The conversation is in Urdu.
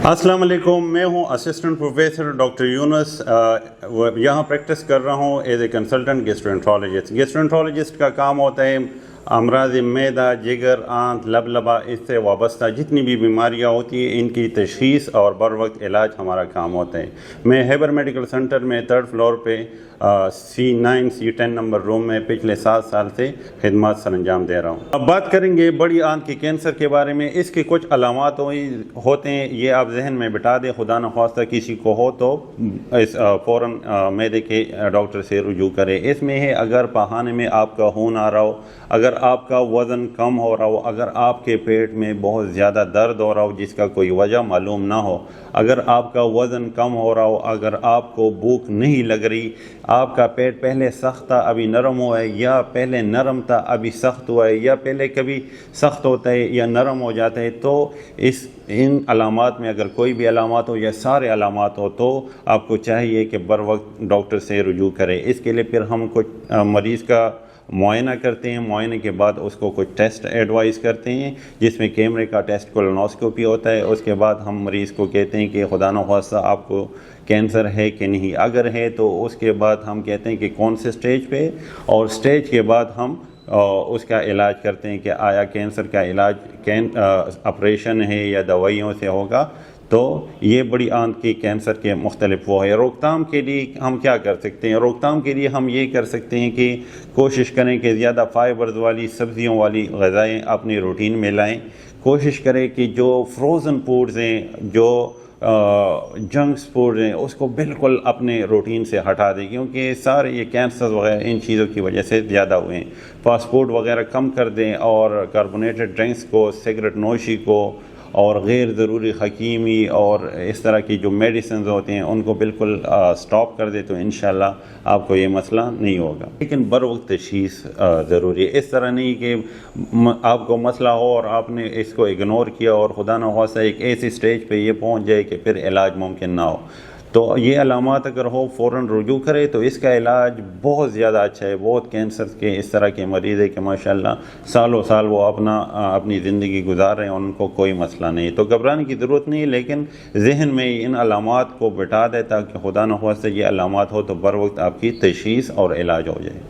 السلام علیکم، میں ہوں اسسٹنٹ پروفیسر ڈاکٹر یونس، یہاں پریکٹس کر رہا ہوں ایز اے کنسلٹنٹ گیسٹرونٹرولوجسٹ۔ گیسٹرونٹرولوجسٹ کا کام ہوتا ہے امراض معدہ، جگر، آنت، لب لبا، اس سے وابستہ جتنی بھی بیماریاں ہوتی ہیں ان کی تشخیص اور بر وقت علاج ہمارا کام ہوتا ہے۔ میں ہیبر میڈیکل سینٹر میں 3rd فلور پہ C9 C10 نمبر روم میں پچھلے 7 سال سے خدمات سر انجام دے رہا ہوں۔ اب بات کریں گے بڑی آنت کے کینسر کے بارے میں۔ اس کے کچھ علامات ہوتے ہیں، یہ آپ ذہن میں بٹا دیں، خدا نخواستہ کسی کو ہو تو فوراً معدے کے ڈاکٹر سے رجوع کرے۔ اس میں ہے اگر پاخانے میں آپ کا خون آ رہا ہو، اگر آپ کا وزن کم ہو رہا ہو، اگر آپ کے پیٹ میں بہت زیادہ درد ہو رہا ہو جس کا کوئی وجہ معلوم نہ ہو، اگر آپ کا وزن کم ہو رہا ہو، اگر آپ کو بھوک نہیں لگ رہی، آپ کا پیٹ پہلے سخت تھا ابھی نرم ہوا ہے، یا پہلے نرم تھا ابھی سخت ہوا ہے، یا پہلے کبھی سخت ہوتا ہے یا نرم ہو جاتا ہے، تو ان علامات میں اگر کوئی بھی علامات ہو یا سارے علامات ہو تو آپ کو چاہیے کہ بر وقت ڈاکٹر سے رجوع کرے۔ اس کے لیے پھر ہم کچھ مریض کا معائنہ کرتے ہیں، معائنے کے بعد اس کو کچھ ٹیسٹ ایڈوائز کرتے ہیں جس میں کیمرے کا ٹیسٹ کولونوسکوپی ہوتا ہے۔ اس کے بعد ہم مریض کو کہتے ہیں کہ خدا نخواستہ آپ کو کینسر ہے کہ نہیں، اگر ہے تو اس کے بعد ہم کہتے ہیں کہ کون سے سٹیج پہ، اور سٹیج کے بعد ہم اس کا علاج کرتے ہیں کہ آیا کینسر کا علاج آپریشن ہے یا دوائیوں سے ہوگا۔ تو یہ بڑی آنت کی کینسر کے مختلف وہ ہے۔ روک تھام کے لیے ہم کیا کر سکتے ہیں؟ روک تھام کے لیے ہم یہ کر سکتے ہیں کہ کوشش کریں کہ زیادہ فائبرز والی، سبزیوں والی غذائیں اپنی روٹین میں لائیں۔ کوشش کریں کہ جو فروزن فوڈز ہیں، جو جنکس فوڈ ہیں، اس کو بالکل اپنے روٹین سے ہٹا دیں، کیونکہ سارے یہ کینسر وغیرہ ان چیزوں کی وجہ سے زیادہ ہوئے ہیں۔ فاسٹ فوڈ وغیرہ کم کر دیں، اور کاربونیٹڈ ڈرنکس کو، سگریٹ نوشی کو، اور غیر ضروری حکیمی اور اس طرح کی جو میڈیسنز ہوتے ہیں ان کو بالکل سٹاپ کر دے تو انشاءاللہ آپ کو یہ مسئلہ نہیں ہوگا۔ لیکن بر وقت تشخیص ضروری ہے۔ اس طرح نہیں کہ آپ کو مسئلہ ہو اور آپ نے اس کو اگنور کیا اور خدا نخواستہ ایک ایسی سٹیج پہ یہ پہنچ جائے کہ پھر علاج ممکن نہ ہو۔ تو یہ علامات اگر ہو فوراً رجوع کرے تو اس کا علاج بہت زیادہ اچھا ہے۔ بہت کینسر کے اس طرح کے مریض ہے کہ ماشاءاللہ سالوں سال وہ اپنی زندگی گزار رہے ہیں، ان کو کوئی مسئلہ نہیں۔ تو گھبرانے کی ضرورت نہیں، لیکن ذہن میں ان علامات کو بٹا دے تاکہ خدا نخواستہ یہ علامات ہو تو بر وقت آپ کی تشخیص اور علاج ہو جائے۔